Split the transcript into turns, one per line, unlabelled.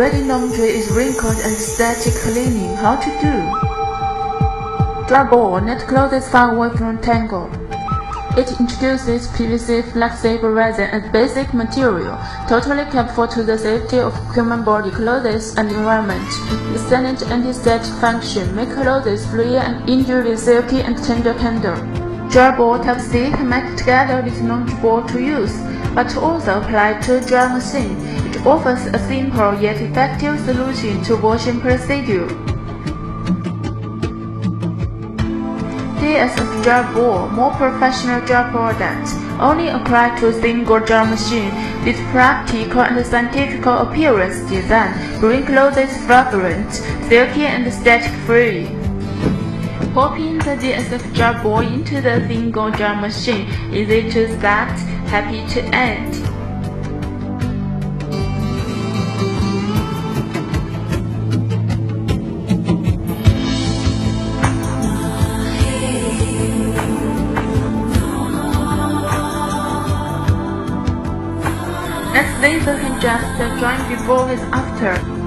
Ready laundry is wrinkled and static cleaning. How to do? Dry ball, net clothes far away from tangle. It introduces PVC flexible resin as basic material, totally helpful to the safety of human body, clothes, and environment. Excellent anti-static function, make clothes free and enjoy silky and tender handle. Dry ball Type C can make together with laundry ball to use, but also apply to dry machine. It offers a simple yet effective solution to washing procedure. DSF Dry Ball, more professional dry product, only applied to a single dry machine. This practical and scientific appearance design bring clothes fragrant, silky and static-free. Popping the DSF Dry Ball into the single dry machine, easy to start, happy to end. Let's see if we can just join before and after.